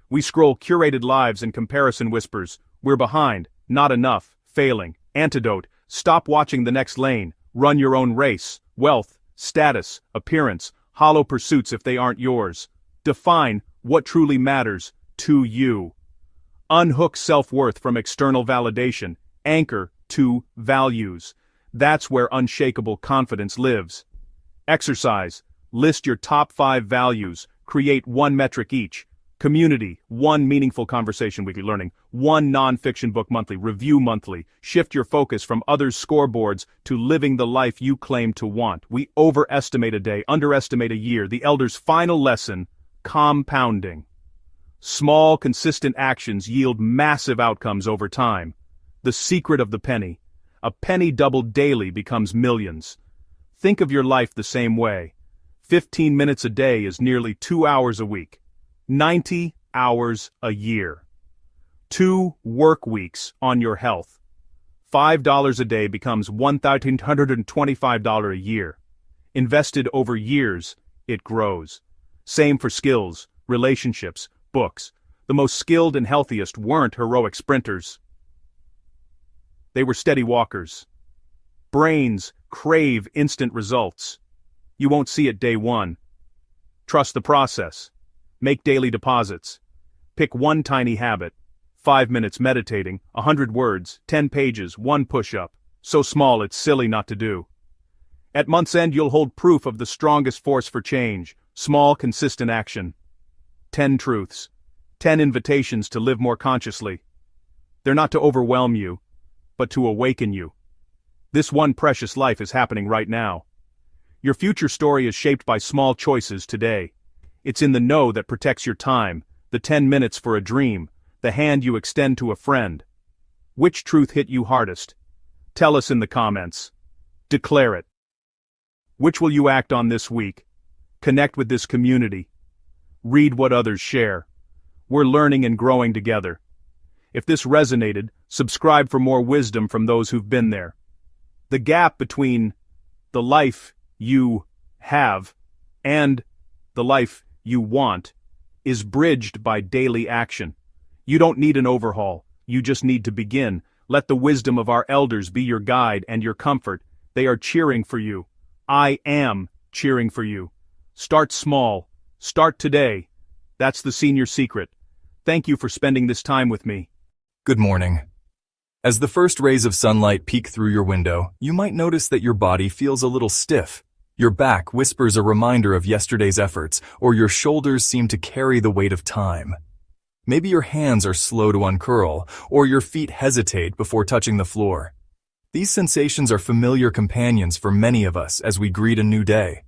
We scroll curated lives and comparison whispers. We're behind, not enough, failing. Antidote: stop watching the next lane, run your own race. Wealth, status, appearance, hollow pursuits if they aren't yours. Define what truly matters to you. Unhook self-worth from external validation. Anchor to values. That's where unshakable confidence lives. Exercise. List your top 5 values. Create 1 metric each. Community, 1 meaningful conversation weekly. Learning, 1 non-fiction book monthly. Review monthly. Shift your focus from others' scoreboards to living the life you claim to want. We overestimate a day, underestimate a year. The Elder's final lesson: compounding. Small, consistent actions yield massive outcomes over time. The secret of the penny. A penny doubled daily becomes millions. Think of your life the same way. 15 minutes a day is nearly 2 hours a week. 90 hours a year. 2 work weeks on your health. $5 a day becomes $1,125 a year. Invested over years, it grows. Same for skills, relationships, books. The most skilled and healthiest weren't heroic sprinters. They were steady walkers. Brains crave instant results. You won't see it day one. Trust the process. Make daily deposits. Pick 1 tiny habit. 5 minutes meditating, 100 words, 10 pages, 1 push-up. So small it's silly not to do. At month's end you'll hold proof of the strongest force for change. Small, consistent action. 10 truths. 10 invitations to live more consciously. They're not to overwhelm you, but to awaken you. This one precious life is happening right now. Your future story is shaped by small choices today. It's in the no that protects your time, the 10 minutes for a dream, the hand you extend to a friend. Which truth hit you hardest? Tell us in the comments. Declare it. Which will you act on this week? Connect with this community. Read what others share. We're learning and growing together. If this resonated, subscribe for more wisdom from those who've been there. The gap between the life you have and the life you want is bridged by daily action. You don't need an overhaul, you just need to begin. Let the wisdom of our elders be your guide and your comfort. They are cheering for you. I am cheering for you. Start small. Start today. That's the senior secret. Thank you for spending this time with me. Good morning. As the first rays of sunlight peek through your window, you might notice that your body feels a little stiff. Your back whispers a reminder of yesterday's efforts, or your shoulders seem to carry the weight of time. Maybe your hands are slow to uncurl, or your feet hesitate before touching the floor. These sensations are familiar companions for many of us as we greet a new day.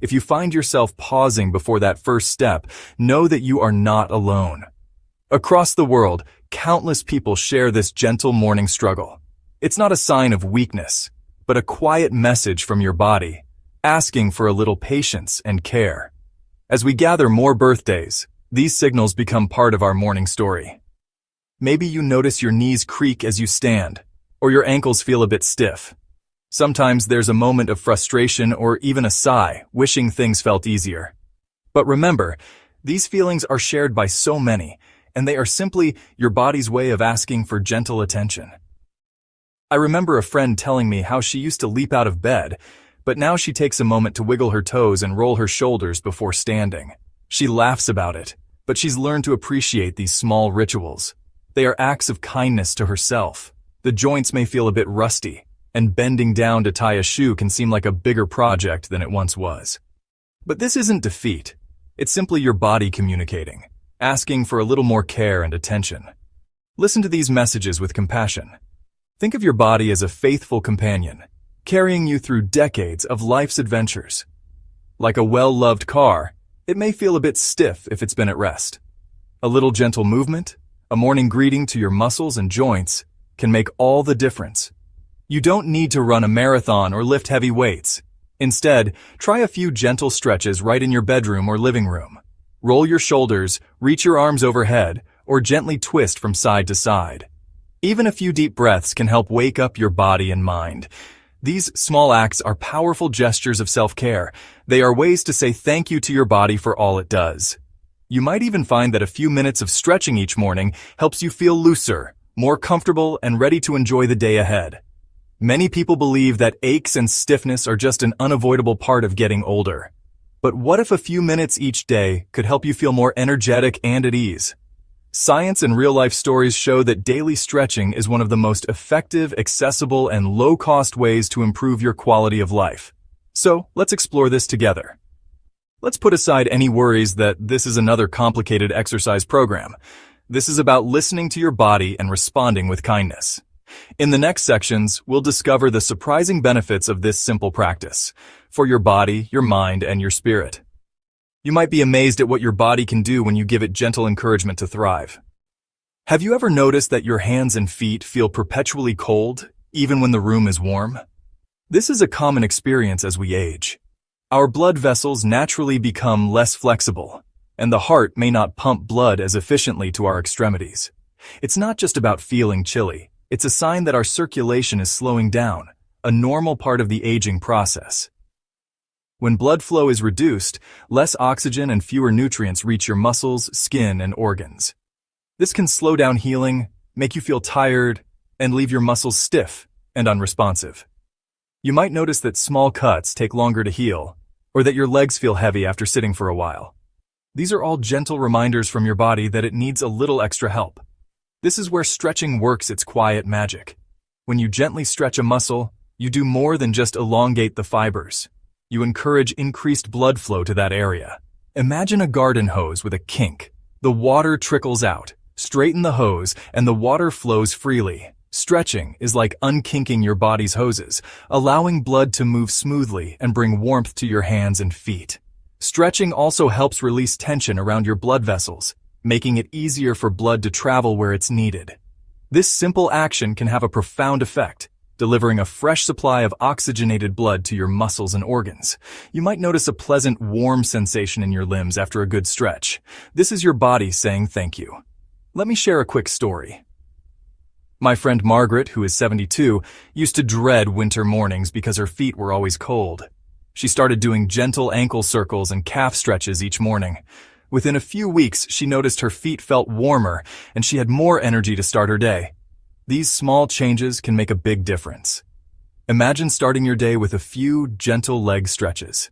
If you find yourself pausing before that first step, know that you are not alone. Across the world, countless people share this gentle morning struggle. It's not a sign of weakness, but a quiet message from your body, asking for a little patience and care. As we gather more birthdays, these signals become part of our morning story. Maybe you notice your knees creak as you stand, or your ankles feel a bit stiff. Sometimes there's a moment of frustration or even a sigh, wishing things felt easier. But remember, these feelings are shared by so many, and they are simply your body's way of asking for gentle attention. I remember a friend telling me how she used to leap out of bed, but now she takes a moment to wiggle her toes and roll her shoulders before standing. She laughs about it, but she's learned to appreciate these small rituals. They are acts of kindness to herself. The joints may feel a bit rusty, and bending down to tie a shoe can seem like a bigger project than it once was. But this isn't defeat. It's simply your body communicating, asking for a little more care and attention. Listen to these messages with compassion. Think of your body as a faithful companion, carrying you through decades of life's adventures. Like a well-loved car, it may feel a bit stiff if it's been at rest. A little gentle movement, a morning greeting to your muscles and joints, can make all the difference. You don't need to run a marathon or lift heavy weights. Instead, try a few gentle stretches right in your bedroom or living room. Roll your shoulders, reach your arms overhead, or gently twist from side to side. Even a few deep breaths can help wake up your body and mind. These small acts are powerful gestures of self-care. They are ways to say thank you to your body for all it does. You might even find that a few minutes of stretching each morning helps you feel looser, more comfortable, and ready to enjoy the day ahead. Many people believe that aches and stiffness are just an unavoidable part of getting older. But what if a few minutes each day could help you feel more energetic and at ease? Science and real-life stories show that daily stretching is one of the most effective, accessible, and low-cost ways to improve your quality of life. So, let's explore this together. Let's put aside any worries that this is another complicated exercise program. This is about listening to your body and responding with kindness. In the next sections, we'll discover the surprising benefits of this simple practice for your body, your mind, and your spirit. You might be amazed at what your body can do when you give it gentle encouragement to thrive. Have you ever noticed that your hands and feet feel perpetually cold, even when the room is warm? This is a common experience as we age. Our blood vessels naturally become less flexible, and the heart may not pump blood as efficiently to our extremities. It's not just about feeling chilly. It's a sign that our circulation is slowing down, a normal part of the aging process. When blood flow is reduced, less oxygen and fewer nutrients reach your muscles, skin, and organs. This can slow down healing, make you feel tired, and leave your muscles stiff and unresponsive. You might notice that small cuts take longer to heal, or that your legs feel heavy after sitting for a while. These are all gentle reminders from your body that it needs a little extra help. This is where stretching works its quiet magic. When you gently stretch a muscle, you do more than just elongate the fibers. You encourage increased blood flow to that area. Imagine a garden hose with a kink. The water trickles out. Straighten the hose, and the water flows freely. Stretching is like unkinking your body's hoses, allowing blood to move smoothly and bring warmth to your hands and feet. Stretching also helps release tension around your blood vessels, making it easier for blood to travel where it's needed. This simple action can have a profound effect, delivering a fresh supply of oxygenated blood to your muscles and organs. You might notice a pleasant, warm sensation in your limbs after a good stretch. This is your body saying thank you. Let me share a quick story. My friend Margaret, who is 72, used to dread winter mornings because her feet were always cold. She started doing gentle ankle circles and calf stretches each morning. Within a few weeks, she noticed her feet felt warmer and she had more energy to start her day. These small changes can make a big difference. Imagine starting your day with a few gentle leg stretches.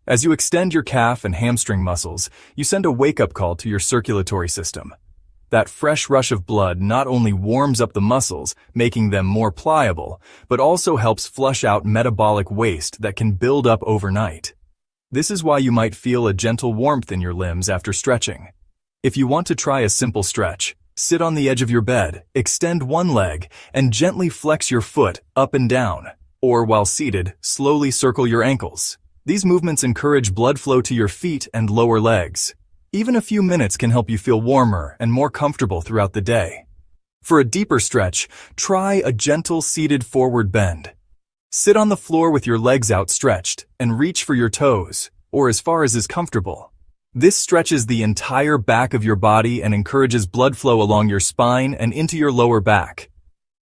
As you extend your calf and hamstring muscles, you send a wake-up call to your circulatory system. That fresh rush of blood not only warms up the muscles, making them more pliable, but also helps flush out metabolic waste that can build up overnight. This is why you might feel a gentle warmth in your limbs after stretching. If you want to try a simple stretch, sit on the edge of your bed, extend one leg, and gently flex your foot up and down. Or while seated, slowly circle your ankles. These movements encourage blood flow to your feet and lower legs. Even a few minutes can help you feel warmer and more comfortable throughout the day. For a deeper stretch, try a gentle seated forward bend. Sit on the floor with your legs outstretched and reach for your toes, or as far as is comfortable. This stretches the entire back of your body and encourages blood flow along your spine and into your lower back.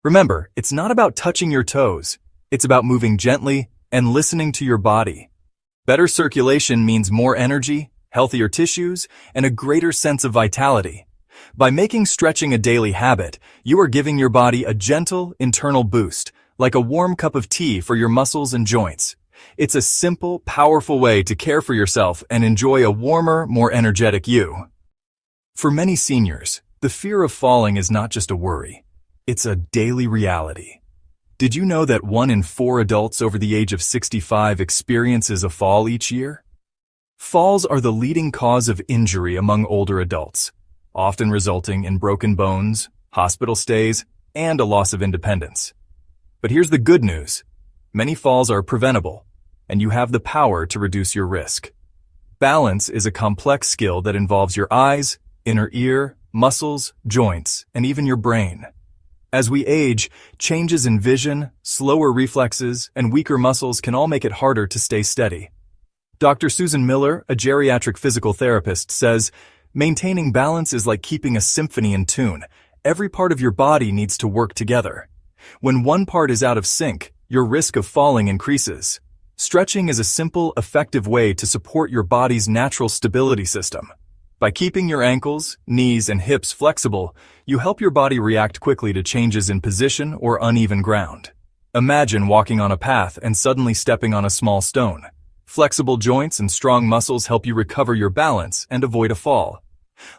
Remember, it's not about touching your toes. It's about moving gently and listening to your body. Better circulation means more energy, healthier tissues, and a greater sense of vitality. By making stretching a daily habit, you are giving your body a gentle, internal boost, like a warm cup of tea for your muscles and joints. It's a simple, powerful way to care for yourself and enjoy a warmer, more energetic you. For many seniors, the fear of falling is not just a worry. It's a daily reality. Did you know that 1 in 4 adults over the age of 65 experiences a fall each year? Falls are the leading cause of injury among older adults, often resulting in broken bones, hospital stays, and a loss of independence. But here's the good news. Many falls are preventable, and you have the power to reduce your risk. Balance is a complex skill that involves your eyes, inner ear, muscles, joints, and even your brain. As we age, changes in vision, slower reflexes, and weaker muscles can all make it harder to stay steady. Dr. Susan Miller, a geriatric physical therapist, says, "Maintaining balance is like keeping a symphony in tune. Every part of your body needs to work together. When one part is out of sync, your risk of falling increases." Stretching is a simple, effective way to support your body's natural stability system. By keeping your ankles, knees, and hips flexible, you help your body react quickly to changes in position or uneven ground. Imagine walking on a path and suddenly stepping on a small stone. Flexible joints and strong muscles help you recover your balance and avoid a fall.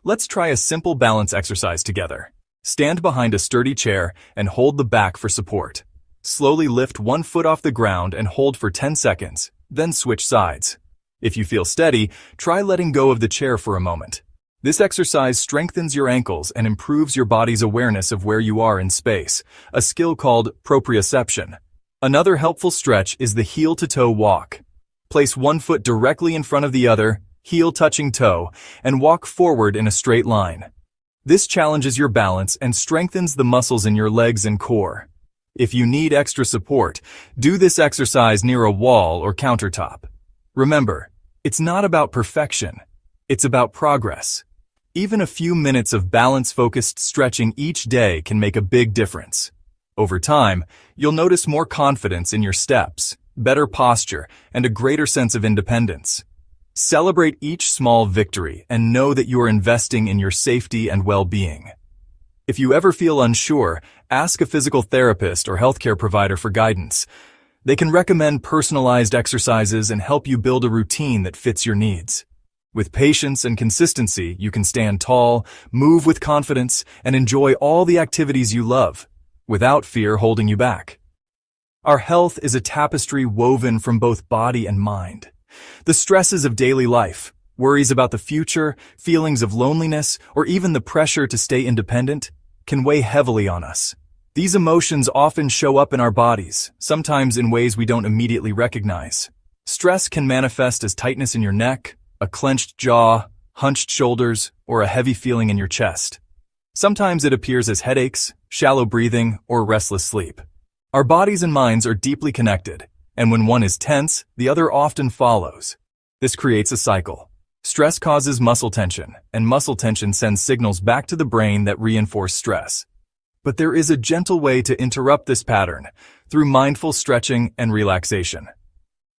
Let's try a simple balance exercise together. Stand behind a sturdy chair and hold the back for support. Slowly lift one foot off the ground and hold for 10 seconds, then switch sides. If you feel steady, try letting go of the chair for a moment. This exercise strengthens your ankles and improves your body's awareness of where you are in space, a skill called proprioception. Another helpful stretch is the heel-to-toe walk. Place one foot directly in front of the other, heel touching toe, and walk forward in a straight line. This challenges your balance and strengthens the muscles in your legs and core. If you need extra support, do this exercise near a wall or countertop. Remember, it's not about perfection, it's about progress. Even a few minutes of balance-focused stretching each day can make a big difference. Over time, you'll notice more confidence in your steps, better posture, and a greater sense of independence. Celebrate each small victory and know that you are investing in your safety and well-being. If you ever feel unsure, ask a physical therapist or healthcare provider for guidance. They can recommend personalized exercises and help you build a routine that fits your needs. With patience and consistency, you can stand tall, move with confidence, and enjoy all the activities you love, without fear holding you back. Our health is a tapestry woven from both body and mind. The stresses of daily life, worries about the future, feelings of loneliness, or even the pressure to stay independent, can weigh heavily on us. These emotions often show up in our bodies, sometimes in ways we don't immediately recognize. Stress can manifest as tightness in your neck, a clenched jaw, hunched shoulders, or a heavy feeling in your chest. Sometimes it appears as headaches, shallow breathing, or restless sleep. Our bodies and minds are deeply connected, and when one is tense, the other often follows. This creates a cycle. Stress causes muscle tension, and muscle tension sends signals back to the brain that reinforce stress. But there is a gentle way to interrupt this pattern, through mindful stretching and relaxation.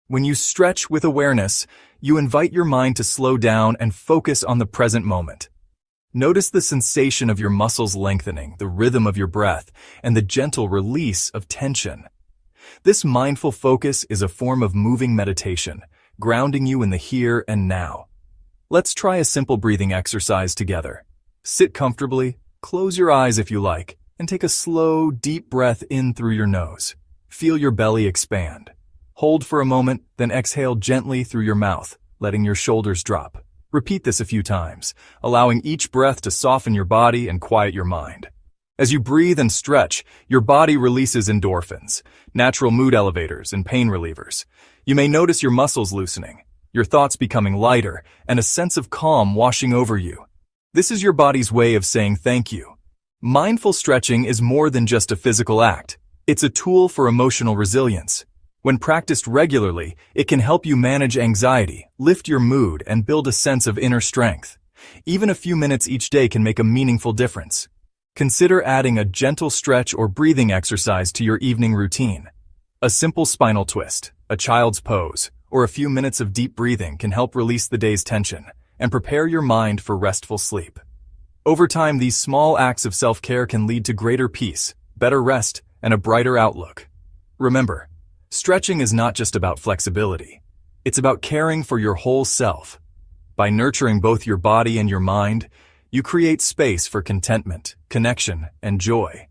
When you stretch with awareness, you invite your mind to slow down and focus on the present moment. Notice the sensation of your muscles lengthening, the rhythm of your breath, and the gentle release of tension. This mindful focus is a form of moving meditation, grounding you in the here and now. Let's try a simple breathing exercise together. Sit comfortably, close your eyes if you like, and take a slow, deep breath in through your nose. Feel your belly expand. Hold for a moment, then exhale gently through your mouth, letting your shoulders drop. Repeat this a few times, allowing each breath to soften your body and quiet your mind. As you breathe and stretch, your body releases endorphins, natural mood elevators and pain relievers. You may notice your muscles loosening, your thoughts becoming lighter, and a sense of calm washing over you. This is your body's way of saying thank you. Mindful stretching is more than just a physical act. It's a tool for emotional resilience. When practiced regularly, it can help you manage anxiety, lift your mood, and build a sense of inner strength. Even a few minutes each day can make a meaningful difference. Consider adding a gentle stretch or breathing exercise to your evening routine. A simple spinal twist, a child's pose, or a few minutes of deep breathing can help release the day's tension and prepare your mind for restful sleep. Over time, these small acts of self-care can lead to greater peace, better rest, and a brighter outlook. Remember, stretching is not just about flexibility. It's about caring for your whole self. By nurturing both your body and your mind, you create space for contentment, connection, and joy.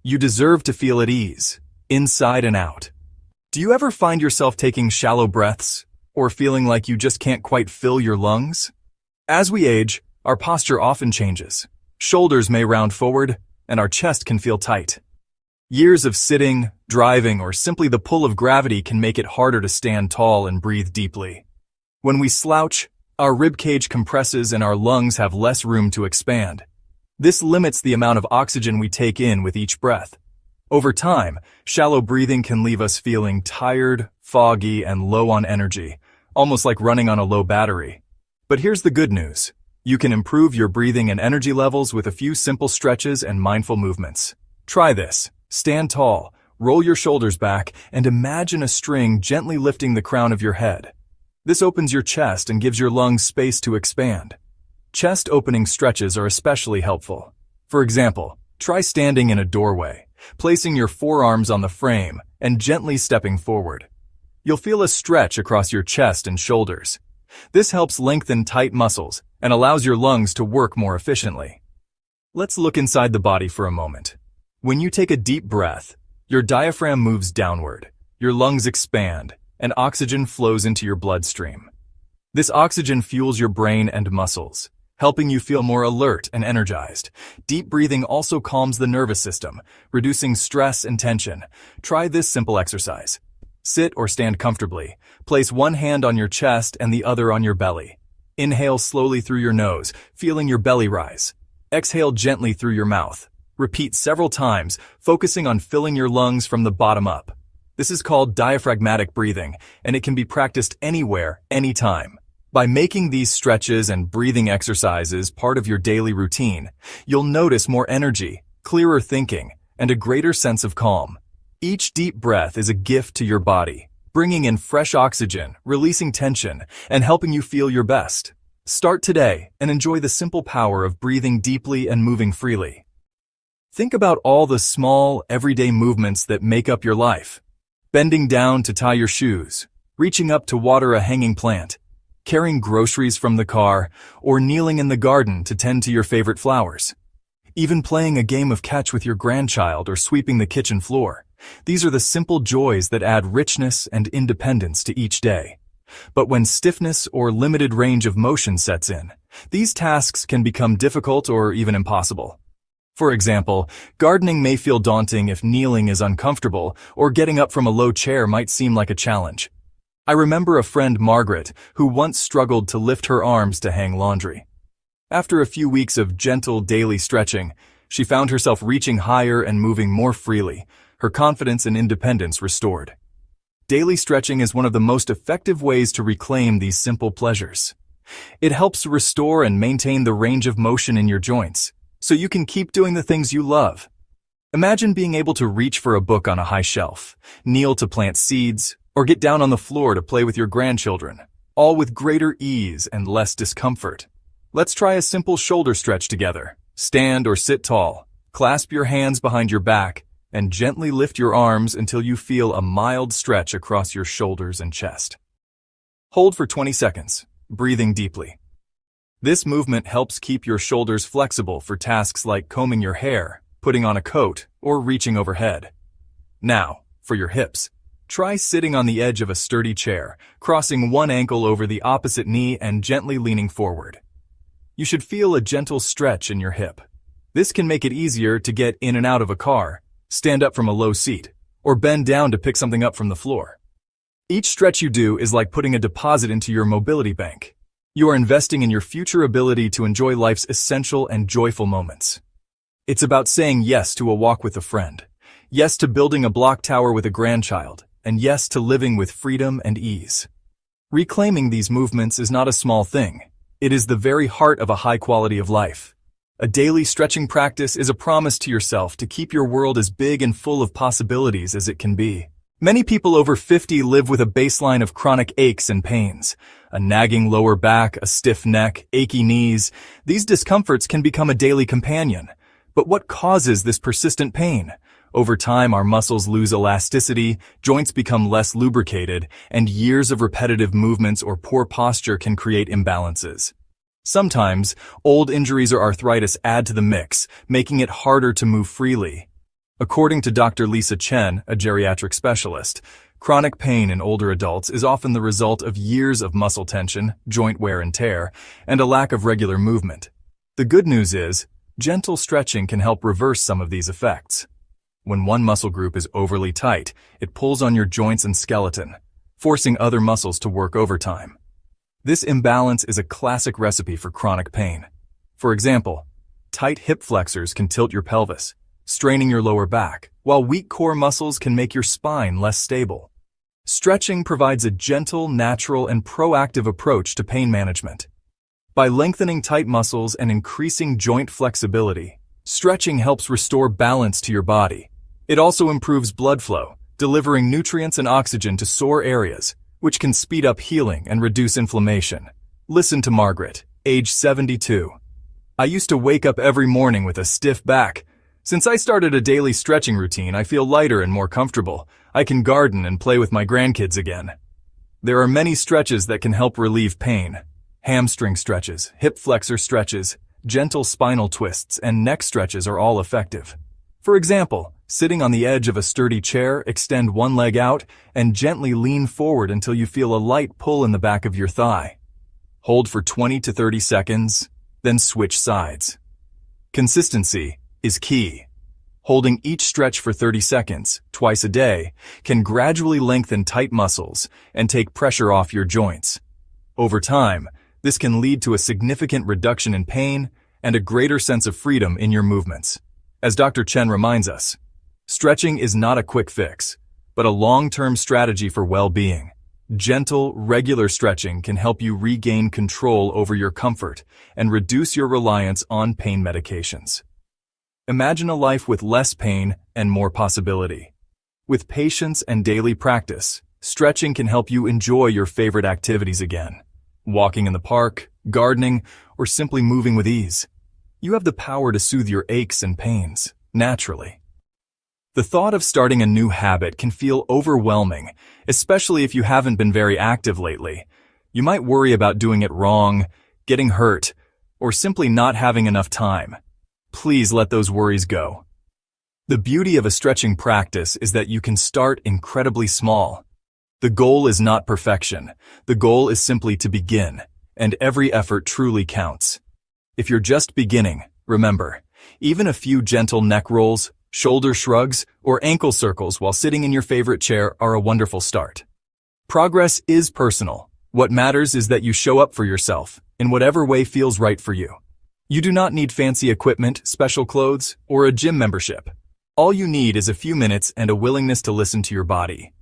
You deserve to feel at ease, inside and out. Do you ever find yourself taking shallow breaths, or feeling like you just can't quite fill your lungs? As we age, our posture often changes. Shoulders may round forward, and our chest can feel tight. Years of sitting, driving, or simply the pull of gravity can make it harder to stand tall and breathe deeply. When we slouch, our ribcage compresses and our lungs have less room to expand. This limits the amount of oxygen we take in with each breath. Over time, shallow breathing can leave us feeling tired, foggy, and low on energy, almost like running on a low battery. But here's the good news. You can improve your breathing and energy levels with a few simple stretches and mindful movements. Try this. Stand tall, roll your shoulders back, and imagine a string gently lifting the crown of your head. This opens your chest and gives your lungs space to expand. Chest opening stretches are especially helpful. For example, try standing in a doorway, placing your forearms on the frame and gently stepping forward. You'll feel a stretch across your chest and shoulders. This helps lengthen tight muscles and allows your lungs to work more efficiently. Let's look inside the body for a moment. When you take a deep breath, your diaphragm moves downward, your lungs expand, and oxygen flows into your bloodstream. This oxygen fuels your brain and muscles, helping you feel more alert and energized. Deep breathing also calms the nervous system, reducing stress and tension. Try this simple exercise. Sit or stand comfortably. Place one hand on your chest and the other on your belly. Inhale slowly through your nose, feeling your belly rise. Exhale gently through your mouth. Repeat several times, focusing on filling your lungs from the bottom up. This is called diaphragmatic breathing, and it can be practiced anywhere, anytime. By making these stretches and breathing exercises part of your daily routine, you'll notice more energy, clearer thinking, and a greater sense of calm. Each deep breath is a gift to your body, bringing in fresh oxygen, releasing tension, and helping you feel your best. Start today and enjoy the simple power of breathing deeply and moving freely. Think about all the small, everyday movements that make up your life. Bending down to tie your shoes, reaching up to water a hanging plant, carrying groceries from the car, or kneeling in the garden to tend to your favorite flowers. Even playing a game of catch with your grandchild or sweeping the kitchen floor. These are the simple joys that add richness and independence to each day. But when stiffness or limited range of motion sets in, these tasks can become difficult or even impossible. For example, gardening may feel daunting if kneeling is uncomfortable, or getting up from a low chair might seem like a challenge. I remember a friend, Margaret, who once struggled to lift her arms to hang laundry. After a few weeks of gentle daily stretching, she found herself reaching higher and moving more freely, her confidence and independence restored. Daily stretching is one of the most effective ways to reclaim these simple pleasures. It helps restore and maintain the range of motion in your joints, so you can keep doing the things you love. Imagine being able to reach for a book on a high shelf, kneel to plant seeds, or get down on the floor to play with your grandchildren, all with greater ease and less discomfort. Let's try a simple shoulder stretch together. Stand or sit tall, clasp your hands behind your back, and gently lift your arms until you feel a mild stretch across your shoulders and chest. Hold for 20 seconds, breathing deeply. This movement helps keep your shoulders flexible for tasks like combing your hair, putting on a coat, or reaching overhead. Now, for your hips. Try sitting on the edge of a sturdy chair, crossing one ankle over the opposite knee and gently leaning forward. You should feel a gentle stretch in your hip. This can make it easier to get in and out of a car, stand up from a low seat, or bend down to pick something up from the floor. Each stretch you do is like putting a deposit into your mobility bank. You are investing in your future ability to enjoy life's essential and joyful moments. It's about saying yes to a walk with a friend, yes to building a block tower with a grandchild, and yes to living with freedom and ease. Reclaiming these movements is not a small thing. It is the very heart of a high quality of life. A daily stretching practice is a promise to yourself to keep your world as big and full of possibilities as it can be. Many people over 50 live with a baseline of chronic aches and pains. A nagging lower back, a stiff neck, achy knees. These discomforts can become a daily companion. But what causes this persistent pain? Over time, our muscles lose elasticity, joints become less lubricated, and years of repetitive movements or poor posture can create imbalances. Sometimes, old injuries or arthritis add to the mix, making it harder to move freely. According to Dr. Lisa Chen, a geriatric specialist, chronic pain in older adults is often the result of years of muscle tension, joint wear and tear, and a lack of regular movement. The good news is, gentle stretching can help reverse some of these effects. When one muscle group is overly tight, it pulls on your joints and skeleton, forcing other muscles to work overtime. This imbalance is a classic recipe for chronic pain. For example, tight hip flexors can tilt your pelvis, straining your lower back, while weak core muscles can make your spine less stable. Stretching provides a gentle, natural, and proactive approach to pain management. By lengthening tight muscles and increasing joint flexibility, stretching helps restore balance to your body. It also improves blood flow, delivering nutrients and oxygen to sore areas, which can speed up healing and reduce inflammation. Listen to Margaret, age 72. I used to wake up every morning with a stiff back. Since I started a daily stretching routine, I feel lighter and more comfortable. I can garden and play with my grandkids again. There are many stretches that can help relieve pain. Hamstring stretches, hip flexor stretches, gentle spinal twists, and neck stretches are all effective. For example, sitting on the edge of a sturdy chair, extend one leg out and gently lean forward until you feel a light pull in the back of your thigh. Hold for 20 to 30 seconds, then switch sides. Consistency is key. Holding each stretch for 30 seconds, twice a day, can gradually lengthen tight muscles and take pressure off your joints. Over time, this can lead to a significant reduction in pain and a greater sense of freedom in your movements. As Dr. Chen reminds us, stretching is not a quick fix, but a long-term strategy for well-being. Gentle, regular stretching can help you regain control over your comfort and reduce your reliance on pain medications. Imagine a life with less pain and more possibility. With patience and daily practice, stretching can help you enjoy your favorite activities again. Walking in the park, gardening, or simply moving with ease. You have the power to soothe your aches and pains, naturally. The thought of starting a new habit can feel overwhelming, especially if you haven't been very active lately. You might worry about doing it wrong, getting hurt, or simply not having enough time. Please let those worries go. The beauty of a stretching practice is that you can start incredibly small. The goal is not perfection. The goal is simply to begin, and every effort truly counts. If you're just beginning, remember, even a few gentle neck rolls, shoulder shrugs, or ankle circles while sitting in your favorite chair are a wonderful start. Progress is personal. What matters is that you show up for yourself, in whatever way feels right for you. You do not need fancy equipment, special clothes, or a gym membership. All you need is a few minutes and a willingness to listen to your body.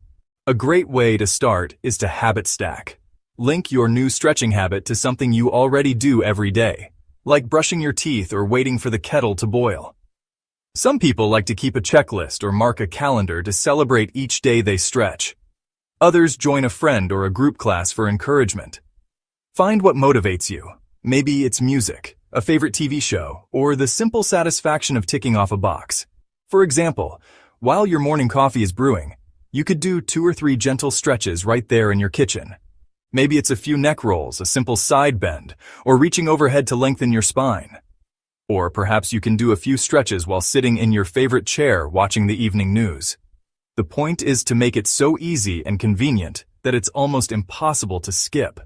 A great way to start is to habit stack. Link your new stretching habit to something you already do every day, like brushing your teeth or waiting for the kettle to boil. Some people like to keep a checklist or mark a calendar to celebrate each day they stretch. Others join a friend or a group class for encouragement. Find what motivates you. Maybe it's music, a favorite TV show, or the simple satisfaction of ticking off a box. For example, while your morning coffee is brewing, you could do 2 or 3 gentle stretches right there in your kitchen. Maybe it's a few neck rolls, a simple side bend, or reaching overhead to lengthen your spine. Or perhaps you can do a few stretches while sitting in your favorite chair watching the evening news. The point is to make it so easy and convenient that it's almost impossible to skip.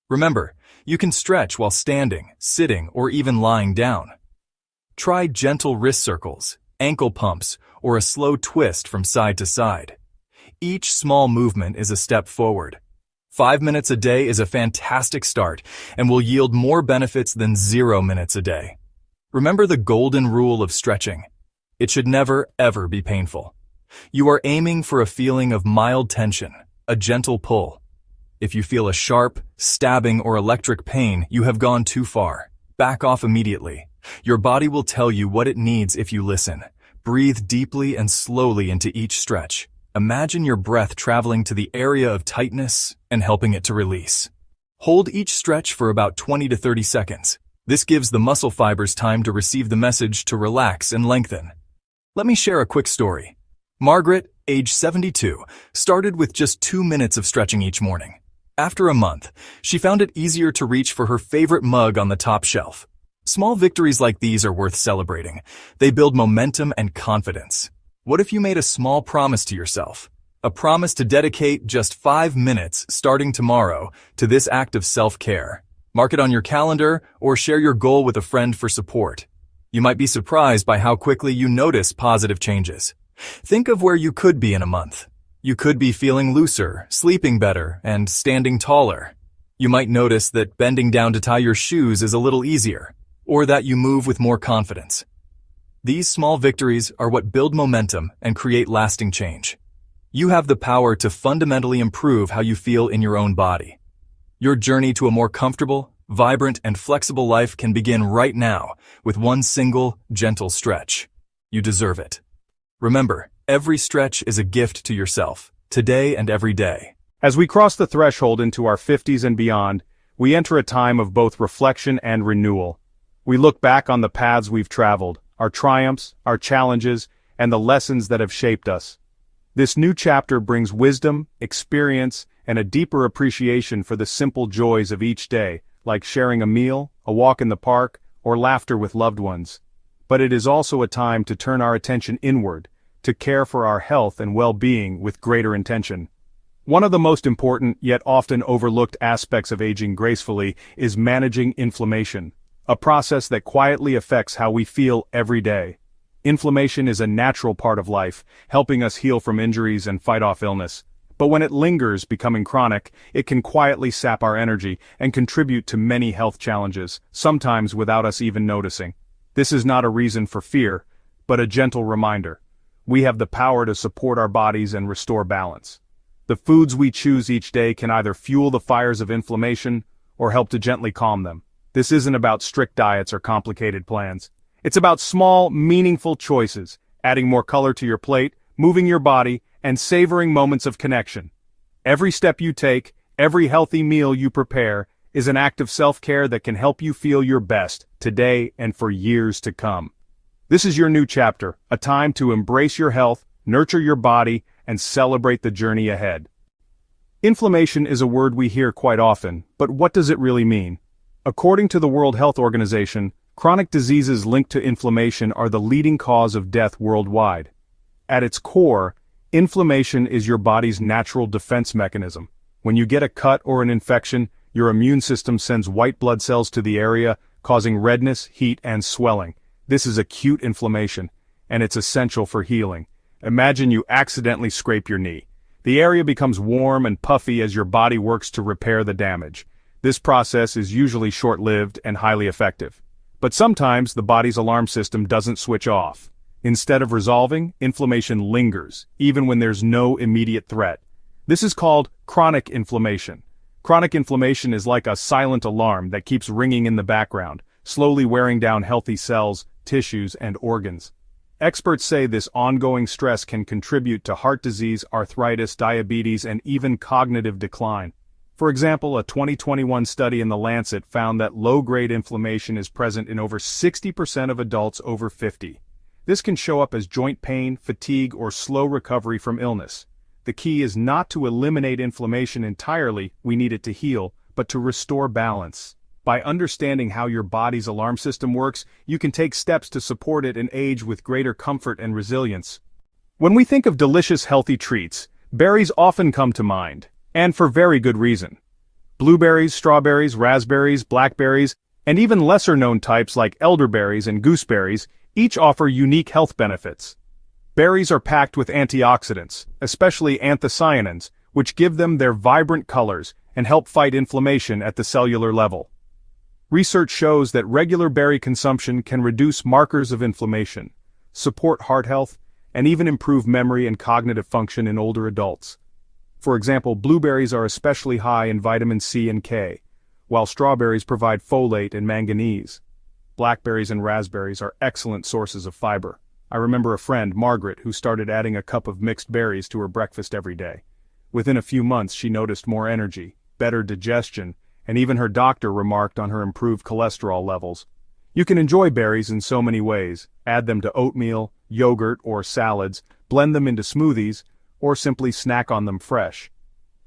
Remember, you can stretch while standing, sitting, or even lying down. Try gentle wrist circles, ankle pumps, or a slow twist from side to side. Each small movement is a step forward. 5 minutes a day is a fantastic start and will yield more benefits than 0 minutes a day. Remember the golden rule of stretching. It should never, ever be painful. You are aiming for a feeling of mild tension, a gentle pull. If you feel a sharp, stabbing, or electric pain, you have gone too far. Back off immediately. Your body will tell you what it needs if you listen. Breathe deeply and slowly into each stretch. Imagine your breath traveling to the area of tightness and helping it to release. Hold each stretch for about 20 to 30 seconds. This gives the muscle fibers time to receive the message to relax and lengthen. Let me share a quick story. Margaret, age 72, started with just 2 minutes of stretching each morning. After a month, she found it easier to reach for her favorite mug on the top shelf. Small victories like these are worth celebrating. They build momentum and confidence. What if you made a small promise to yourself? A promise to dedicate just 5 minutes starting tomorrow to this act of self-care. Mark it on your calendar or share your goal with a friend for support. You might be surprised by how quickly you notice positive changes. Think of where you could be in a month. You could be feeling looser, sleeping better, and standing taller. You might notice that bending down to tie your shoes is a little easier, or that you move with more confidence. These small victories are what build momentum and create lasting change. You have the power to fundamentally improve how you feel in your own body. Your journey to a more comfortable, vibrant, and flexible life can begin right now with one single, gentle stretch. You deserve it. Remember, every stretch is a gift to yourself, today and every day. As we cross the threshold into our 50s and beyond, we enter a time of both reflection and renewal. We look back on the paths we've traveled, our triumphs, our challenges, and the lessons that have shaped us. This new chapter brings wisdom, experience, and a deeper appreciation for the simple joys of each day, like sharing a meal, a walk in the park, or laughter with loved ones. But it is also a time to turn our attention inward, to care for our health and well-being with greater intention. One of the most important yet often overlooked aspects of aging gracefully is managing inflammation, a process that quietly affects how we feel every day. Inflammation is a natural part of life, helping us heal from injuries and fight off illness. But when it lingers, becoming chronic, it can quietly sap our energy and contribute to many health challenges, sometimes without us even noticing. This is not a reason for fear, but a gentle reminder. We have the power to support our bodies and restore balance. The foods we choose each day can either fuel the fires of inflammation or help to gently calm them. This isn't about strict diets or complicated plans. It's about small, meaningful choices, adding more color to your plate, moving your body, and savoring moments of connection. Every step you take, every healthy meal you prepare, is an act of self-care that can help you feel your best, today and for years to come. This is your new chapter, a time to embrace your health, nurture your body, and celebrate the journey ahead. Inflammation is a word we hear quite often, but what does it really mean? According to the World Health Organization, chronic diseases linked to inflammation are the leading cause of death worldwide. At its core, inflammation is your body's natural defense mechanism. When you get a cut or an infection, your immune system sends white blood cells to the area, causing redness, heat, and swelling. This is acute inflammation, and it's essential for healing. Imagine you accidentally scrape your knee. The area becomes warm and puffy as your body works to repair the damage. This process is usually short-lived and highly effective. But sometimes the body's alarm system doesn't switch off. Instead of resolving, inflammation lingers, even when there's no immediate threat. This is called chronic inflammation. Chronic inflammation is like a silent alarm that keeps ringing in the background, slowly wearing down healthy cells, tissues, and organs. Experts say this ongoing stress can contribute to heart disease, arthritis, diabetes, and even cognitive decline. For example, a 2021 study in The Lancet found that low-grade inflammation is present in over 60% of adults over 50. This can show up as joint pain, fatigue, or slow recovery from illness. The key is not to eliminate inflammation entirely, we need it to heal, but to restore balance. By understanding how your body's alarm system works, you can take steps to support it and age with greater comfort and resilience. When we think of delicious healthy treats, berries often come to mind. And for very good reason. Blueberries, strawberries, raspberries, blackberries, and even lesser-known types like elderberries and gooseberries each offer unique health benefits. Berries are packed with antioxidants, especially anthocyanins, which give them their vibrant colors and help fight inflammation at the cellular level. Research shows that regular berry consumption can reduce markers of inflammation, support heart health, and even improve memory and cognitive function in older adults. For example, blueberries are especially high in vitamin C and K, while strawberries provide folate and manganese. Blackberries and raspberries are excellent sources of fiber. I remember a friend, Margaret, who started adding a cup of mixed berries to her breakfast every day. Within a few months, she noticed more energy, better digestion, and even her doctor remarked on her improved cholesterol levels. You can enjoy berries in so many ways. Add them to oatmeal, yogurt, or salads, blend them into smoothies, or simply snack on them fresh.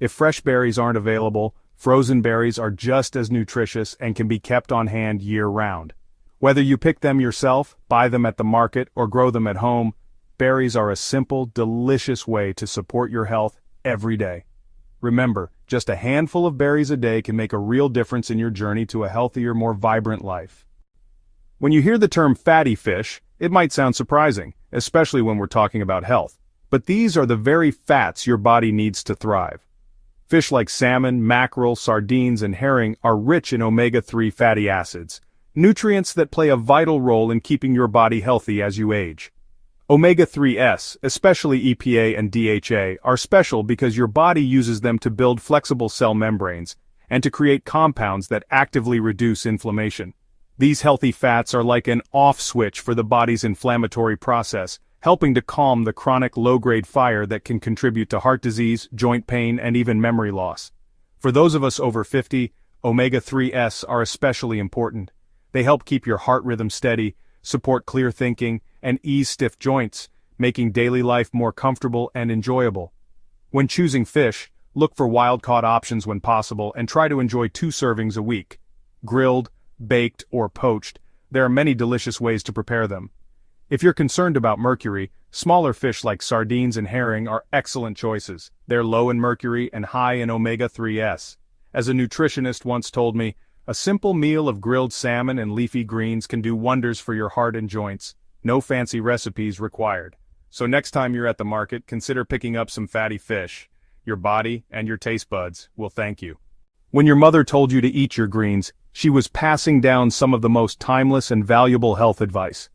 If fresh berries aren't available, frozen berries are just as nutritious and can be kept on hand year-round. Whether you pick them yourself, buy them at the market, or grow them at home, berries are a simple, delicious way to support your health every day. Remember, just a handful of berries a day can make a real difference in your journey to a healthier, more vibrant life. When you hear the term fatty fish, it might sound surprising, especially when we're talking about health. But these are the very fats your body needs to thrive. Fish like salmon, mackerel, sardines, and herring are rich in omega-3 fatty acids, nutrients that play a vital role in keeping your body healthy as you age. Omega-3s, especially EPA and DHA, are special because your body uses them to build flexible cell membranes and to create compounds that actively reduce inflammation. These healthy fats are like an off switch for the body's inflammatory process, helping to calm the chronic low-grade fire that can contribute to heart disease, joint pain, and even memory loss. For those of us over 50, Omega-3s are especially important. They help keep your heart rhythm steady, support clear thinking, and ease stiff joints, making daily life more comfortable and enjoyable. When choosing fish, look for wild-caught options when possible and try to enjoy 2 servings a week. Grilled, baked, or poached, there are many delicious ways to prepare them. If you're concerned about mercury, smaller fish like sardines and herring are excellent choices. They're low in mercury and high in omega-3s. As a nutritionist once told me, a simple meal of grilled salmon and leafy greens can do wonders for your heart and joints. No fancy recipes required. So next time you're at the market, consider picking up some fatty fish. Your body and your taste buds will thank you. When your mother told you to eat your greens, she was passing down some of the most timeless and valuable health advice.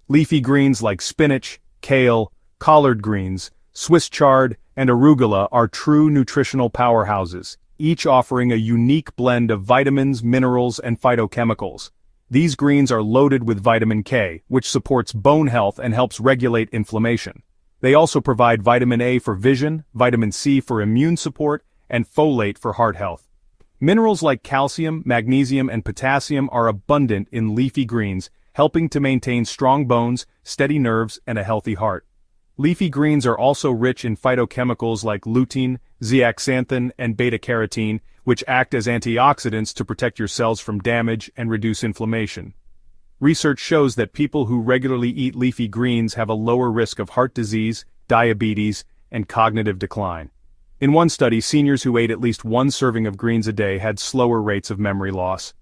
Leafy greens like spinach, kale, collard greens, Swiss chard, and arugula are true nutritional powerhouses, each offering a unique blend of vitamins, minerals, and phytochemicals. These greens are loaded with vitamin K, which supports bone health and helps regulate inflammation. They also provide vitamin A for vision, vitamin C for immune support, and folate for heart health. Minerals like calcium, magnesium, and potassium are abundant in leafy greens, helping to maintain strong bones, steady nerves, and a healthy heart. Leafy greens are also rich in phytochemicals like lutein, zeaxanthin, and beta-carotene, which act as antioxidants to protect your cells from damage and reduce inflammation. Research shows that people who regularly eat leafy greens have a lower risk of heart disease, diabetes, and cognitive decline. In one study, seniors who ate at least 1 serving of greens a day had slower rates of memory loss.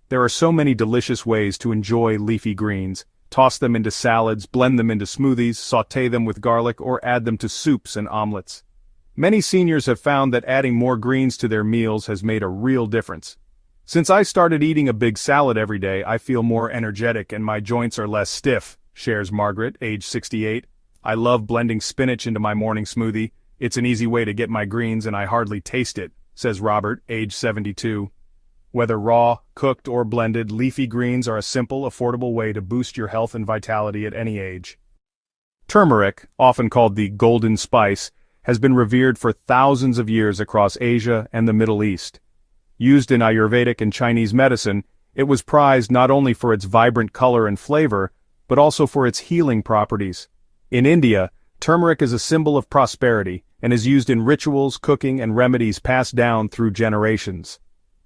There are so many delicious ways to enjoy leafy greens. Toss them into salads, blend them into smoothies, sauté them with garlic, or add them to soups and omelets. Many seniors have found that adding more greens to their meals has made a real difference. Since I started eating a big salad every day, I feel more energetic and my joints are less stiff, shares Margaret, age 68. I love blending spinach into my morning smoothie. It's an easy way to get my greens and I hardly taste it, says Robert, age 72. Whether raw, cooked, or blended, leafy greens are a simple, affordable way to boost your health and vitality at any age. Turmeric, often called the golden spice, has been revered for thousands of years across Asia and the Middle East. Used in Ayurvedic and Chinese medicine, it was prized not only for its vibrant color and flavor, but also for its healing properties. In India, turmeric is a symbol of prosperity and is used in rituals, cooking, and remedies passed down through generations.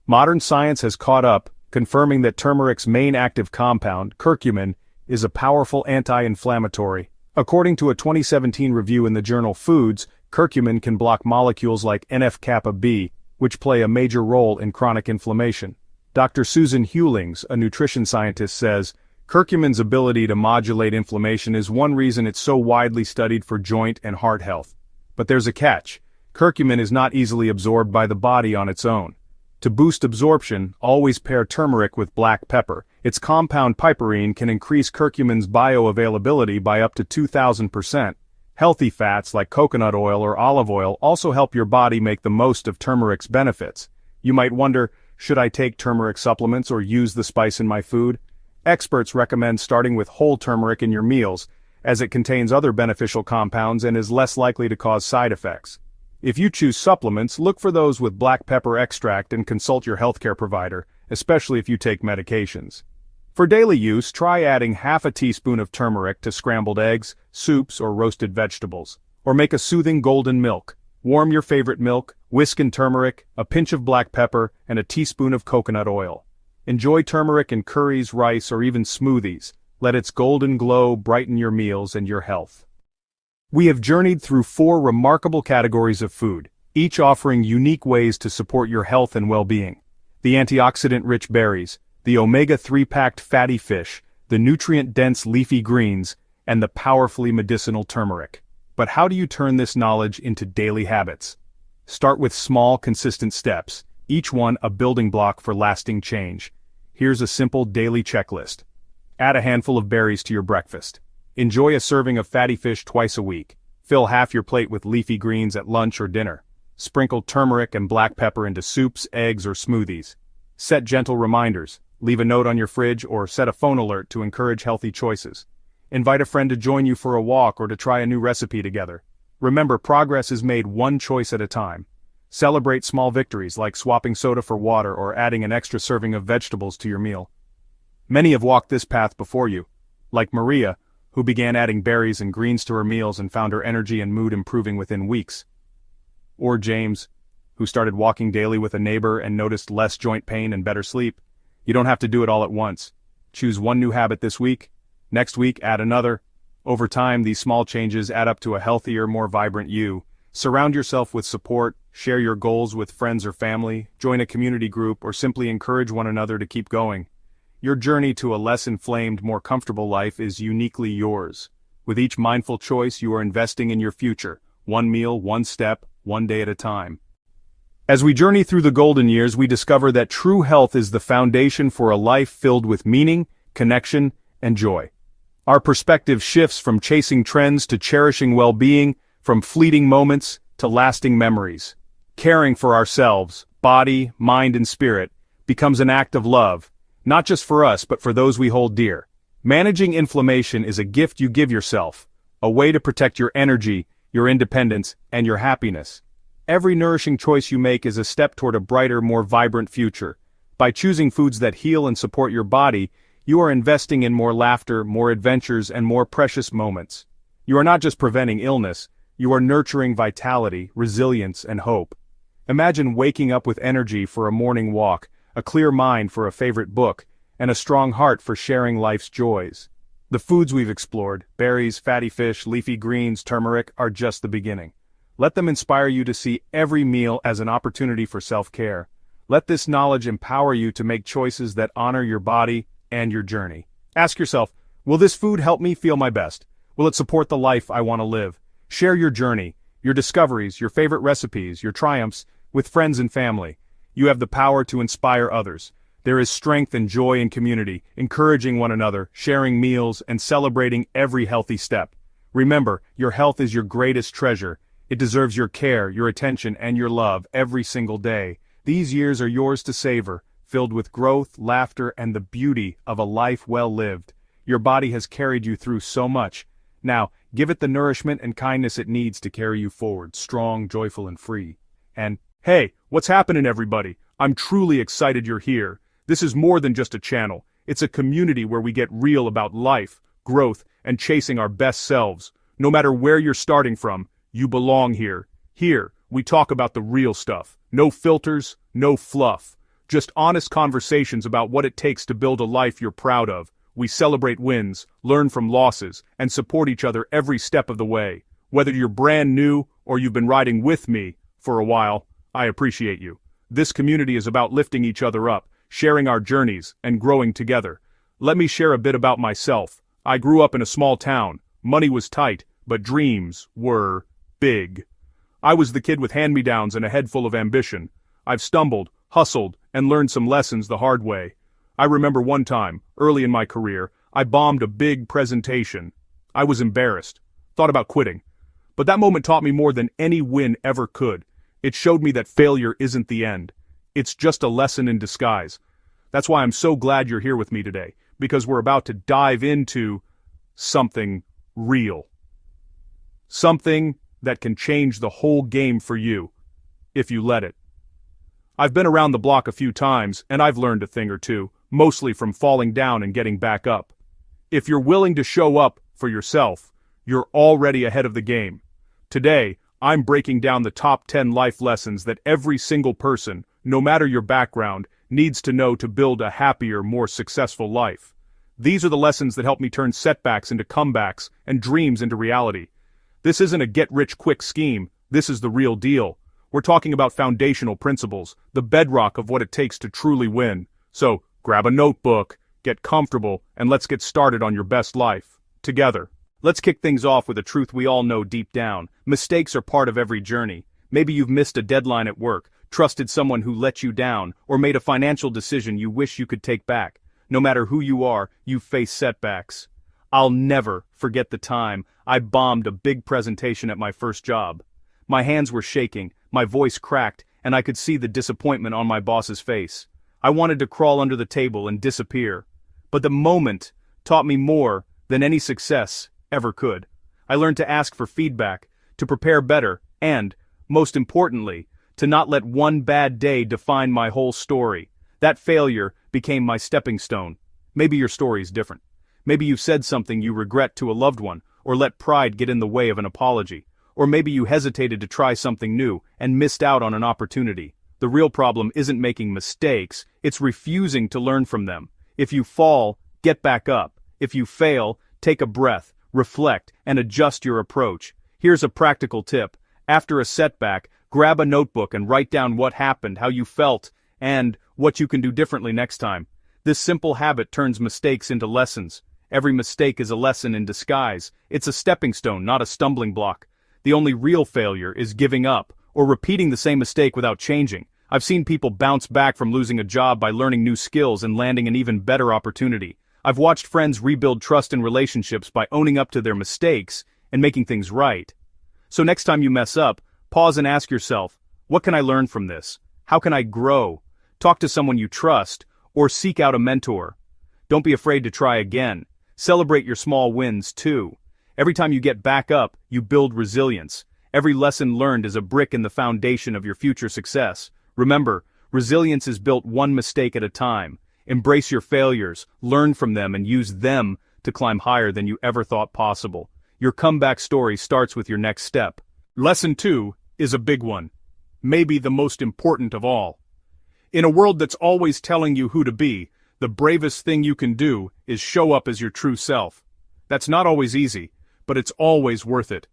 Modern science has caught up, confirming that turmeric's main active compound, curcumin, is a powerful anti-inflammatory. According to a 2017 review in the journal Foods, curcumin can block molecules like NF-kappa B, which play a major role in chronic inflammation. Dr. Susan Hewlings, a nutrition scientist, says, curcumin's ability to modulate inflammation is one reason it's so widely studied for joint and heart health. But there's a catch. Curcumin is not easily absorbed by the body on its own. To boost absorption, always pair turmeric with black pepper. Its compound piperine can increase curcumin's bioavailability by up to 2,000%. Healthy fats like coconut oil or olive oil also help your body make the most of turmeric's benefits. You might wonder, should I take turmeric supplements or use the spice in my food? Experts recommend starting with whole turmeric in your meals, as it contains other beneficial compounds and is less likely to cause side effects. If you choose supplements, look for those with black pepper extract and consult your healthcare provider, especially if you take medications. For daily use, try adding half a teaspoon of turmeric to scrambled eggs, soups, or roasted vegetables. Or make a soothing golden milk. Warm your favorite milk, whisk in turmeric, a pinch of black pepper, and a teaspoon of coconut oil. Enjoy turmeric in curries, rice, or even smoothies. Let its golden glow brighten your meals and your health. We have journeyed through 4 remarkable categories of food, each offering unique ways to support your health and well-being. The antioxidant-rich berries, the omega-3-packed fatty fish, the nutrient-dense leafy greens, and the powerfully medicinal turmeric. But how do you turn this knowledge into daily habits? Start with small, consistent steps, each one a building block for lasting change. Here's a simple daily checklist. Add a handful of berries to your breakfast. Enjoy a serving of fatty fish twice a week. Fill half your plate with leafy greens at lunch or dinner. Sprinkle turmeric and black pepper into soups, eggs, or smoothies. Set gentle reminders. Leave a note on your fridge or set a phone alert to encourage healthy choices. Invite a friend to join you for a walk or to try a new recipe together. Remember, progress is made one choice at a time. Celebrate small victories like swapping soda for water or adding an extra serving of vegetables to your meal. Many have walked this path before you, like Maria, who began adding berries and greens to her meals and found her energy and mood improving within weeks. Or James, who started walking daily with a neighbor and noticed less joint pain and better sleep. You don't have to do it all at once. Choose one new habit this week. Next week, add another. Over time, these small changes add up to a healthier, more vibrant you. Surround yourself with support, share your goals with friends or family, join a community group, or simply encourage one another to keep going. Your journey to a less inflamed, more comfortable life is uniquely yours. With each mindful choice, you are investing in your future, one meal, one step, one day at a time. As we journey through the golden years, we discover that true health is the foundation for a life filled with meaning, connection, and joy. Our perspective shifts from chasing trends to cherishing well-being, from fleeting moments to lasting memories. Caring for ourselves, body, mind, and spirit, becomes an act of love, not just for us but for those we hold dear. Managing inflammation is a gift you give yourself, a way to protect your energy, your independence, and your happiness. Every nourishing choice you make is a step toward a brighter, more vibrant future. By choosing foods that heal and support your body, you are investing in more laughter, more adventures, and more precious moments. You are not just preventing illness, you are nurturing vitality, resilience, and hope. Imagine waking up with energy for a morning walk, a clear mind for a favorite book, and a strong heart for sharing life's joys. The foods we've explored, berries, fatty fish, leafy greens, turmeric, are just the beginning. Let them inspire you to see every meal as an opportunity for self-care. Let this knowledge empower you to make choices that honor your body and your journey. Ask yourself, will this food help me feel my best? Will it support the life I want to live? Share your journey, your discoveries, your favorite recipes, your triumphs, with friends and family. You have the power to inspire others. There is strength and joy in community, encouraging one another, sharing meals, and celebrating every healthy step. Remember, your health is your greatest treasure. It deserves your care, your attention, and your love every single day. These years are yours to savor, filled with growth, laughter, and the beauty of a life well lived. Your body has carried you through so much. Now, give it the nourishment and kindness it needs to carry you forward, strong, joyful, and free. And, hey, what's happening, everybody? I'm truly excited you're here. This is more than just a channel. It's a community where we get real about life, growth, and chasing our best selves. No matter where you're starting from, you belong here. Here, we talk about the real stuff. No filters, no fluff. Just honest conversations about what it takes to build a life you're proud of. We celebrate wins, learn from losses, and support each other every step of the way. Whether you're brand new or you've been riding with me for a while, I appreciate you. This community is about lifting each other up, sharing our journeys, and growing together. Let me share a bit about myself. I grew up in a small town. Money was tight, but dreams were big. I was the kid with hand-me-downs and a head full of ambition. I've stumbled, hustled, and learned some lessons the hard way. I remember one time, early in my career, I bombed a big presentation. I was embarrassed, thought about quitting. But that moment taught me more than any win ever could. It showed me that failure isn't the end. It's just a lesson in disguise. That's why I'm so glad you're here with me today, because we're about to dive into something real. Something that can change the whole game for you, if you let it. I've been around the block a few times, and I've learned a thing or two, mostly from falling down and getting back up. If you're willing to show up for yourself, you're already ahead of the game. Today, I'm breaking down the top 10 life lessons that every single person, no matter your background, needs to know to build a happier, more successful life. These are the lessons that help me turn setbacks into comebacks and dreams into reality. This isn't a get-rich-quick scheme, this is the real deal. We're talking about foundational principles, the bedrock of what it takes to truly win. So, grab a notebook, get comfortable, and let's get started on your best life. Together. Let's kick things off with a truth we all know deep down. Mistakes are part of every journey. Maybe you've missed a deadline at work, trusted someone who let you down, or made a financial decision you wish you could take back. No matter who you are, you face setbacks. I'll never forget the time I bombed a big presentation at my first job. My hands were shaking, my voice cracked, and I could see the disappointment on my boss's face. I wanted to crawl under the table and disappear. But the moment taught me more than any success ever could. I learned to ask for feedback, to prepare better, and, most importantly, to not let one bad day define my whole story. That failure became my stepping stone. Maybe your story is different. Maybe you said something you regret to a loved one, or let pride get in the way of an apology. Or maybe you hesitated to try something new and missed out on an opportunity. The real problem isn't making mistakes, it's refusing to learn from them. If you fall, get back up. If you fail, take a breath, reflect, and adjust your approach. Here's a practical tip. After a setback, grab a notebook and write down what happened, how you felt, and what you can do differently next time. This simple habit turns mistakes into lessons. Every mistake is a lesson in disguise. It's a stepping stone, not a stumbling block. The only real failure is giving up, or repeating the same mistake without changing. I've seen people bounce back from losing a job by learning new skills and landing an even better opportunity. I've watched friends rebuild trust in relationships by owning up to their mistakes and making things right. So next time you mess up, pause and ask yourself, what can I learn from this? How can I grow? Talk to someone you trust, or seek out a mentor. Don't be afraid to try again. Celebrate your small wins too. Every time you get back up, you build resilience. Every lesson learned is a brick in the foundation of your future success. Remember, resilience is built one mistake at a time. Embrace your failures, learn from them, and use them to climb higher than you ever thought possible. Your comeback story starts with your next step. Lesson 2 is a big one. Maybe the most important of all. In a world that's always telling you who to be, the bravest thing you can do is show up as your true self. That's not always easy, but it's always worth it.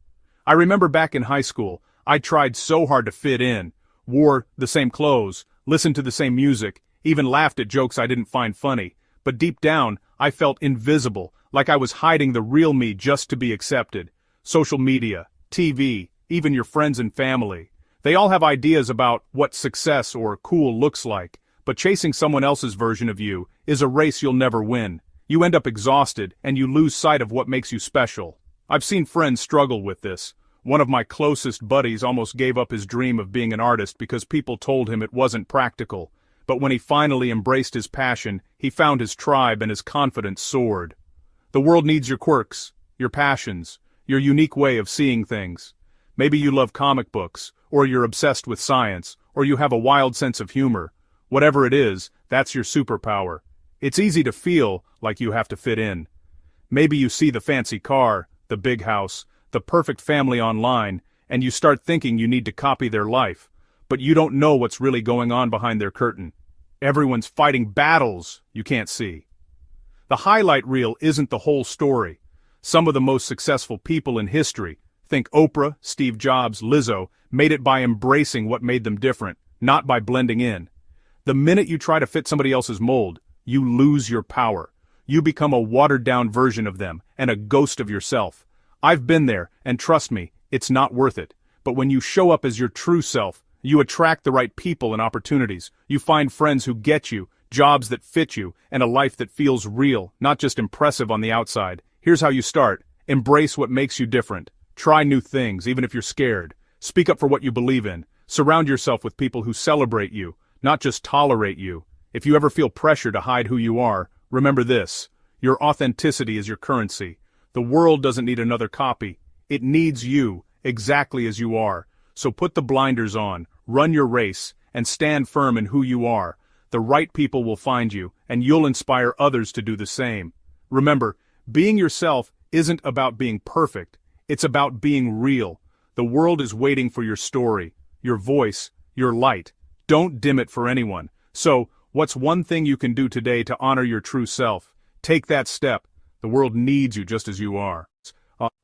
I remember back in high school, I tried so hard to fit in, wore the same clothes, listened to the same music, even laughed at jokes I didn't find funny, but deep down, I felt invisible, like I was hiding the real me just to be accepted. Social media, TV, even your friends and family. They all have ideas about what success or cool looks like, but chasing someone else's version of you is a race you'll never win. You end up exhausted, and you lose sight of what makes you special. I've seen friends struggle with this. One of my closest buddies almost gave up his dream of being an artist because people told him it wasn't practical. But when he finally embraced his passion, he found his tribe and his confidence soared. The world needs your quirks, your passions, your unique way of seeing things. Maybe you love comic books, or you're obsessed with science, or you have a wild sense of humor. Whatever it is, that's your superpower. It's easy to feel like you have to fit in. Maybe you see the fancy car, the big house, the perfect family online, and you start thinking you need to copy their life. But you don't know what's really going on behind their curtain. Everyone's fighting battles you can't see. The highlight reel isn't the whole story. Some of the most successful people in history, think Oprah, Steve Jobs, Lizzo, made it by embracing what made them different, not by blending in. The minute you try to fit somebody else's mold, you lose your power. You become a watered-down version of them, and a ghost of yourself. I've been there, and trust me, it's not worth it. But when you show up as your true self, you attract the right people and opportunities. You find friends who get you, jobs that fit you, and a life that feels real, not just impressive on the outside. Here's how you start. Embrace what makes you different. Try new things, even if you're scared. Speak up for what you believe in. Surround yourself with people who celebrate you, not just tolerate you. If you ever feel pressure to hide who you are, remember this. Your authenticity is your currency. The world doesn't need another copy. It needs you, exactly as you are. So put the blinders on, run your race, and stand firm in who you are. The right people will find you, and you'll inspire others to do the same. Remember, being yourself isn't about being perfect. It's about being real. The world is waiting for your story, your voice, your light. Don't dim it for anyone. So, what's one thing you can do today to honor your true self? Take that step. The world needs you just as you are.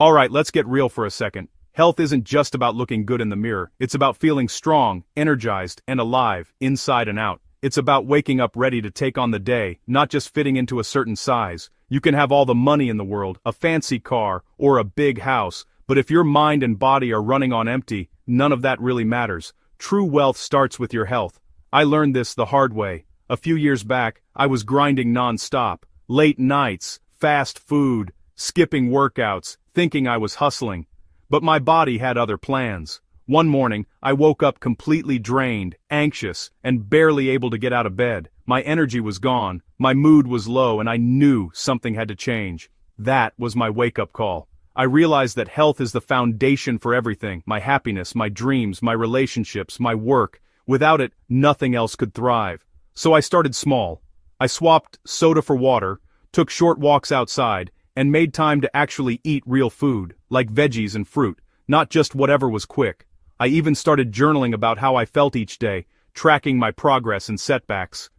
Alright, let's get real for a second. Health isn't just about looking good in the mirror. It's about feeling strong, energized, and alive, inside and out. It's about waking up ready to take on the day, not just fitting into a certain size. You can have all the money in the world, a fancy car, or a big house, but if your mind and body are running on empty, none of that really matters. True wealth starts with your health. I learned this the hard way. A few years back, I was grinding non-stop. Late nights, fast food, skipping workouts, thinking I was hustling. But my body had other plans. One morning, I woke up completely drained, anxious, and barely able to get out of bed. My energy was gone, my mood was low, and I knew something had to change. That was my wake-up call. I realized that health is the foundation for everything: my happiness, my dreams, my relationships, my work. Without it, nothing else could thrive. So I started small. I swapped soda for water, took short walks outside, and made time to actually eat real food, like veggies and fruit, not just whatever was quick. I even started journaling about how I felt each day, tracking my progress and setbacks.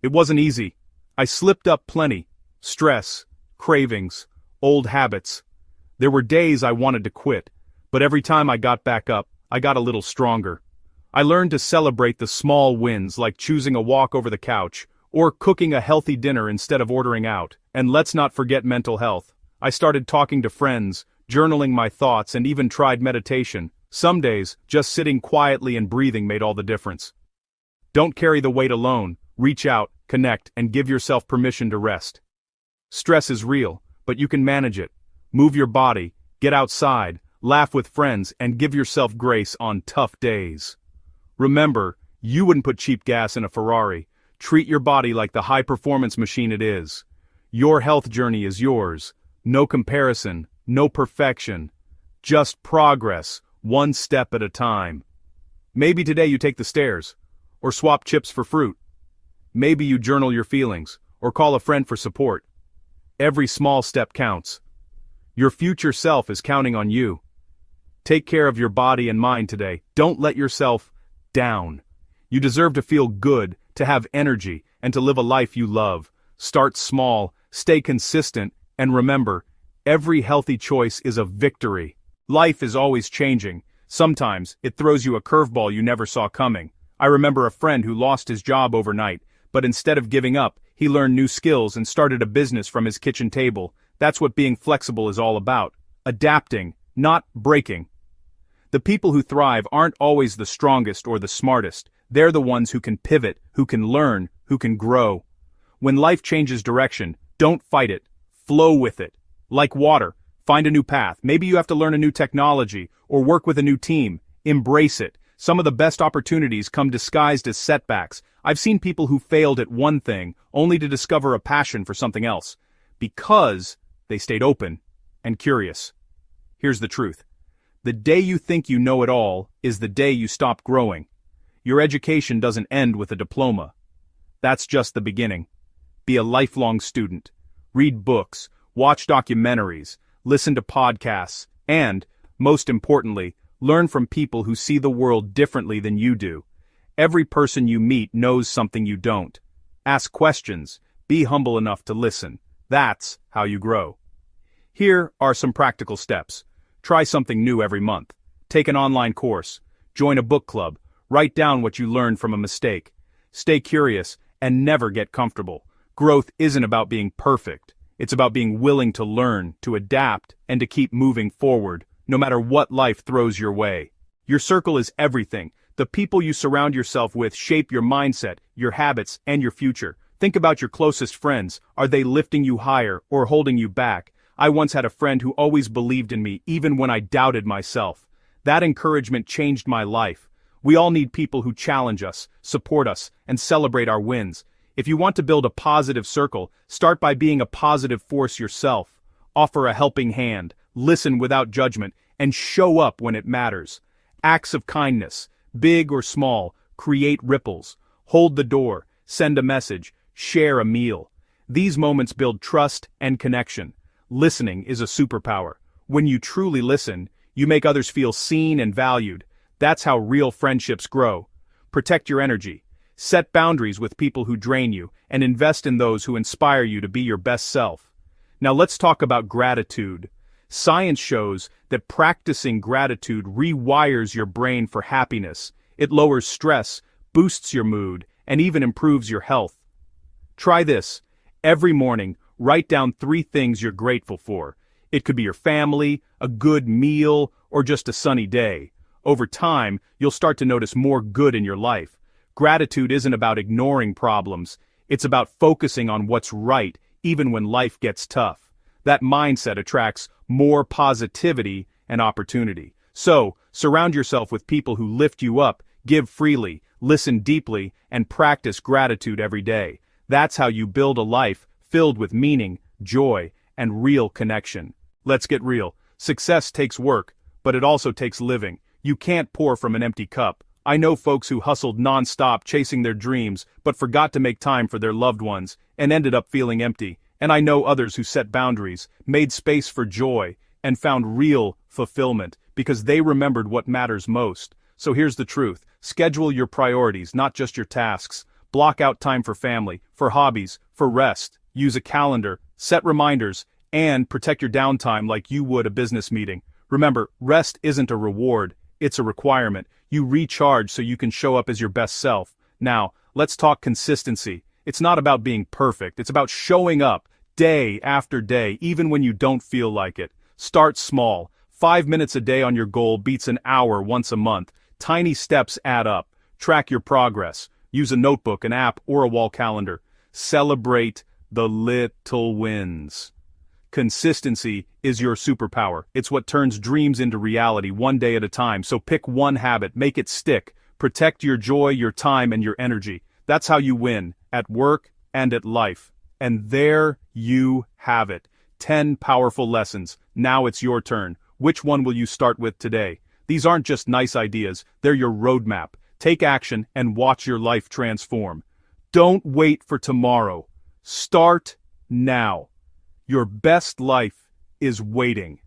It wasn't easy. I slipped up plenty. Stress, cravings, old habits. There were days I wanted to quit, but every time I got back up, I got a little stronger. I learned to celebrate the small wins, like choosing a walk over the couch, or cooking a healthy dinner instead of ordering out. And let's not forget mental health. I started talking to friends, journaling my thoughts, and even tried meditation. Some days, just sitting quietly and breathing made all the difference. Don't carry the weight alone. Reach out, connect, and give yourself permission to rest. Stress is real, but you can manage it. Move your body, get outside, laugh with friends, and give yourself grace on tough days. Remember, you wouldn't put cheap gas in a Ferrari. Treat your body like the high-performance machine it is. Your health journey is yours. No comparison, no perfection. Just progress, one step at a time. Maybe today you take the stairs, or swap chips for fruit. Maybe you journal your feelings, or call a friend for support. Every small step counts. Your future self is counting on you. Take care of your body and mind today. Don't let yourself down. You deserve to feel good, to have energy, and to live a life you love. Start small, stay consistent, and remember, every healthy choice is a victory. Life is always changing. Sometimes, it throws you a curveball you never saw coming. I remember a friend who lost his job overnight, but instead of giving up, he learned new skills and started a business from his kitchen table. That's what being flexible is all about. Adapting, not breaking. The people who thrive aren't always the strongest or the smartest. They're the ones who can pivot, who can learn, who can grow. When life changes direction, don't fight it. Flow with it. Like water, find a new path. Maybe you have to learn a new technology or work with a new team. Embrace it. Some of the best opportunities come disguised as setbacks. I've seen people who failed at one thing only to discover a passion for something else, because they stayed open and curious. Here's the truth. The day you think you know it all is the day you stop growing. Your education doesn't end with a diploma. That's just the beginning. Be a lifelong student. Read books, watch documentaries, listen to podcasts, and, most importantly, learn from people who see the world differently than you do. Every person you meet knows something you don't. Ask questions. Be humble enough to listen. That's how you grow. Here are some practical steps. Try something new every month. Take an online course. Join a book club. Write down what you learned from a mistake. Stay curious and never get comfortable. Growth isn't about being perfect. It's about being willing to learn, to adapt, and to keep moving forward, no matter what life throws your way. Your circle is everything. The people you surround yourself with shape your mindset, your habits, and your future. Think about your closest friends. Are they lifting you higher or holding you back? I once had a friend who always believed in me, even when I doubted myself. That encouragement changed my life. We all need people who challenge us, support us, and celebrate our wins. If you want to build a positive circle, start by being a positive force yourself. Offer a helping hand, listen without judgment, and show up when it matters. Acts of kindness, big or small, create ripples. Hold the door, send a message, share a meal. These moments build trust and connection. Listening is a superpower. When you truly listen, you make others feel seen and valued. That's how real friendships grow. Protect your energy. Set boundaries with people who drain you, and invest in those who inspire you to be your best self. Now let's talk about gratitude. Science shows that practicing gratitude rewires your brain for happiness. It lowers stress, boosts your mood, and even improves your health. Try this. Every morning, write down 3 things you're grateful for. It could be your family, a good meal, or just a sunny day. Over time, you'll start to notice more good in your life. Gratitude isn't about ignoring problems. It's about focusing on what's right, even when life gets tough. That mindset attracts more positivity and opportunity. So, surround yourself with people who lift you up, give freely, listen deeply, and practice gratitude every day. That's how you build a life filled with meaning, joy, and real connection. Let's get real. Success takes work, but it also takes living. You can't pour from an empty cup. I know folks who hustled non-stop chasing their dreams, but forgot to make time for their loved ones, and ended up feeling empty. And I know others who set boundaries, made space for joy, and found real fulfillment, because they remembered what matters most. So here's the truth. Schedule your priorities, not just your tasks. Block out time for family, for hobbies, for rest. Use a calendar, set reminders, and protect your downtime like you would a business meeting. Remember, rest isn't a reward, it's a requirement. You recharge so you can show up as your best self. Now, let's talk consistency. It's not about being perfect, it's about showing up, day after day, even when you don't feel like it. Start small. 5 minutes a day on your goal beats an hour once a month. Tiny steps add up. Track your progress. Use a notebook, an app, or a wall calendar. Celebrate the little wins. Consistency is your superpower. It's what turns dreams into reality one day at a time. So pick one habit, make it stick. Protect your joy, your time, and your energy. That's how you win, at work and at life. And there you have it. 10 powerful lessons. Now it's your turn. Which one will you start with today? These aren't just nice ideas, they're your roadmap. Take action and watch your life transform. Don't wait for tomorrow. Start now. Your best life is waiting.